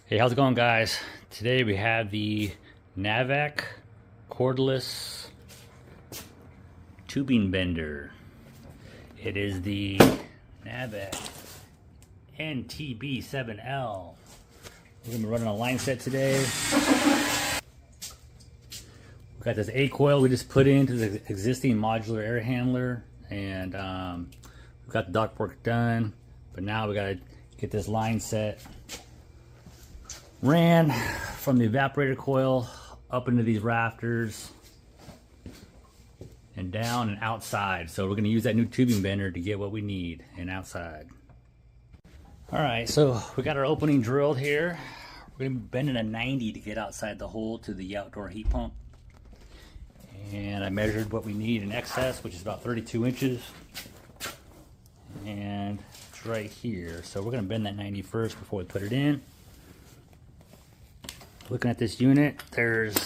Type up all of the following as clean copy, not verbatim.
Hey, how's it going, guys? Today we have the NAVAC cordless tubing bender. It is the NAVAC NTB7L. We're gonna be running a LINESET today. We got this A coil we just put into the existing modular air handler, and we've got the ductwork done. But now we gotta get this LINESET ran from the evaporator coil up into these rafters and down and outside. So we're going to use that new tubing bender to get what we need and outside. Alright, so we got our opening drilled here. We're going to be bending a 90 to get outside the hole to the outdoor heat pump. And I measured what we need in excess, which is about 32 inches. And it's right here. So we're going to bend that 90 first before we put it in. Looking at this unit, there's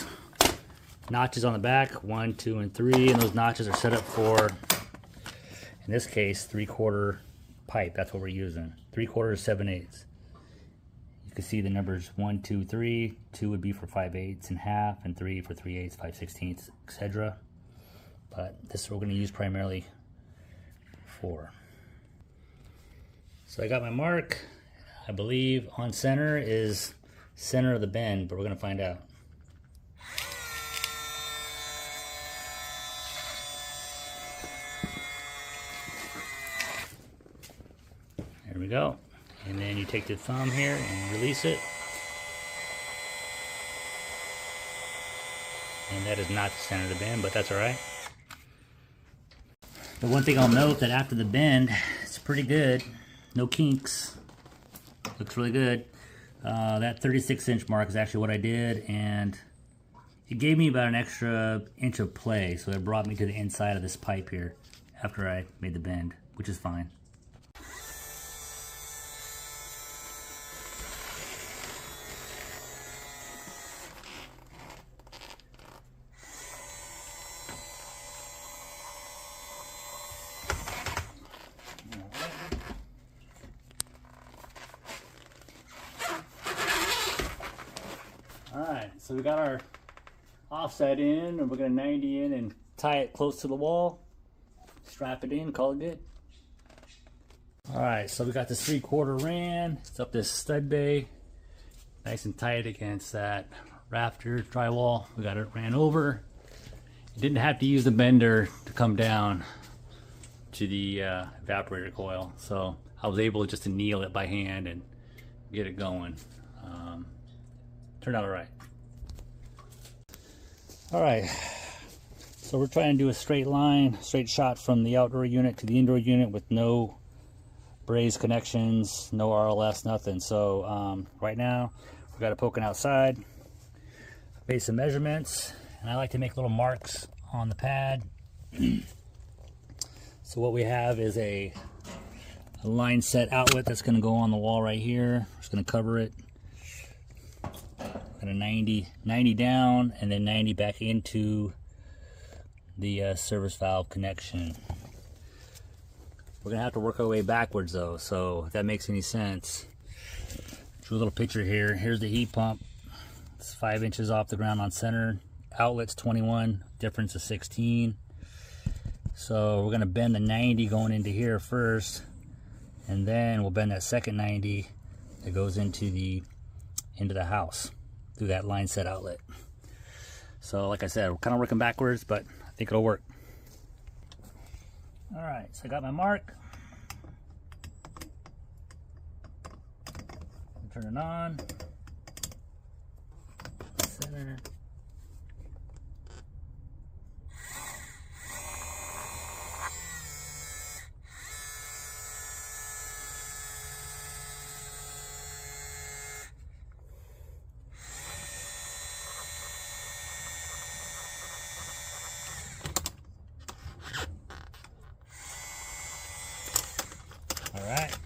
notches on the back, 1, 2, and 3, and those notches are set up for, in this case, 3/4 pipe. That's what we're using. 3/4 7/8. You can see the numbers 1, 2, 3. 2 would be for 5/8 and half, and 3 for 3/8, 5/16, etc. But this is what we're going to use primarily for. So I got my mark. I believe on center is center of the bend, but we're going to find out. There we go. And then you take the thumb here and release it. And that is not the center of the bend, but that's all right. But one thing I'll note that after the bend, it's pretty good. No kinks. Looks really good. That 36-inch mark is actually what I did, and it gave me about an extra inch of play, so it brought me to the inside of this pipe here after I made the bend, which is fine. Alright, so we got our offset in, and we're going to 90 in and tie it close to the wall. Strap it in, call it good. Alright, so we got this 3/4 ran. It's up this stud bay. Nice and tight against that rafter drywall. We got it ran over. You didn't have to use the bender to come down to the evaporator coil. So I was able just to kneel it by hand and get it going. Turned out all right. All right, so we're trying to do a straight line, straight shot from the outdoor unit to the indoor unit with no brazed connections, no RLS, nothing. So right now we got it poking outside. I made some measurements, and I like to make little marks on the pad. So what we have is a LINESET outlet that's going to go on the wall right here. We're just going to cover it. Got a 90 down, and then 90 back into the service valve connection. We're gonna have to work our way backwards though, so if that makes any sense. Drew a little picture here. Here's the heat pump. It's 5 inches off the ground on center. Outlet's 21, difference is 16. So we're gonna bend the 90 going into here first, and then we'll bend that second 90 that goes into the house through that LINESET outlet. So like I said, we're kind of working backwards, but I think it'll work. All right, so I got my mark. Turn it on. Center. All right.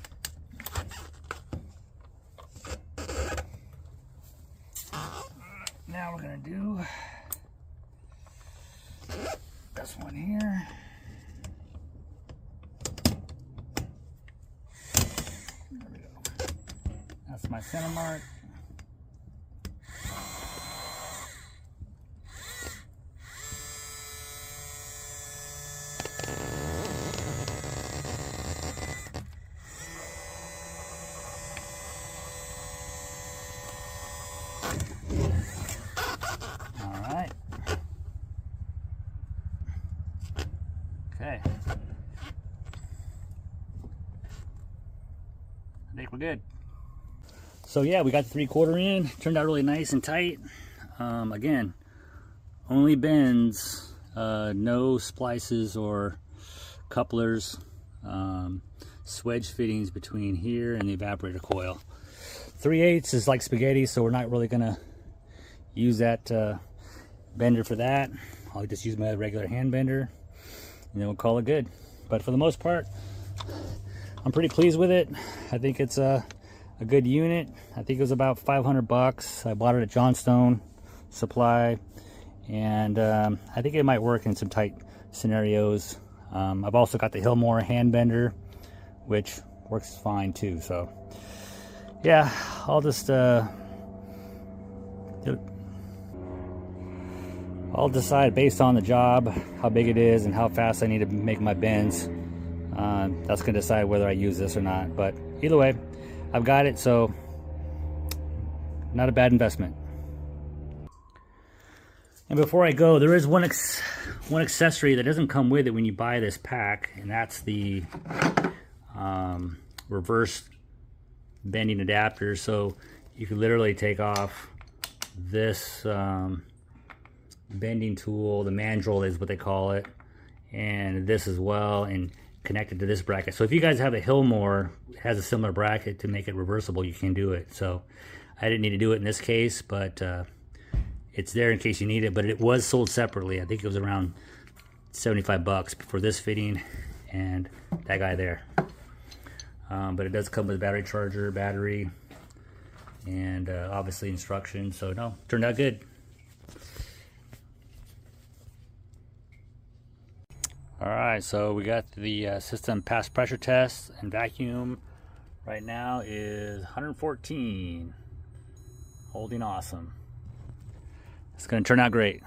Now we're going to do this one here. There we go. That's my center mark. I think we're good. So yeah, we got the 3/4 in. Turned out really nice and tight. Again, only bends, no splices or couplers, swedge fittings between here and the evaporator coil. 3/8 is like spaghetti, so we're not really gonna use that bender for that. I'll just use my regular hand bender, and then we'll call it good. But for the most part, I'm pretty pleased with it. I think it's a good unit. I think it was about 500 bucks. I bought it at Johnstone Supply, and I think it might work in some tight scenarios. I've also got the Hillmore hand bender, which works fine too. So yeah, I'll just I'll decide based on the job, how big it is and how fast I need to make my bends. That's gonna decide whether I use this or not. But either way, I've got it, so not a bad investment. And before I go, there is one accessory that doesn't come with it when you buy this pack, and that's the reverse bending adapter. So you can literally take off this bending tool, the mandrel is what they call it, and this as well, and connect it to this bracket. So if you guys have a Hillmore, it has a similar bracket to make it reversible, you can do it. So I didn't need to do it in this case, but it's there in case you need it. But it was sold separately. I think it was around 75 bucks for this fitting and that guy there. But it does come with a battery charger, battery, and obviously instructions. So no, turned out good. All right, so we got the system pass pressure test, and vacuum right now is 114, holding awesome. It's gonna turn out great.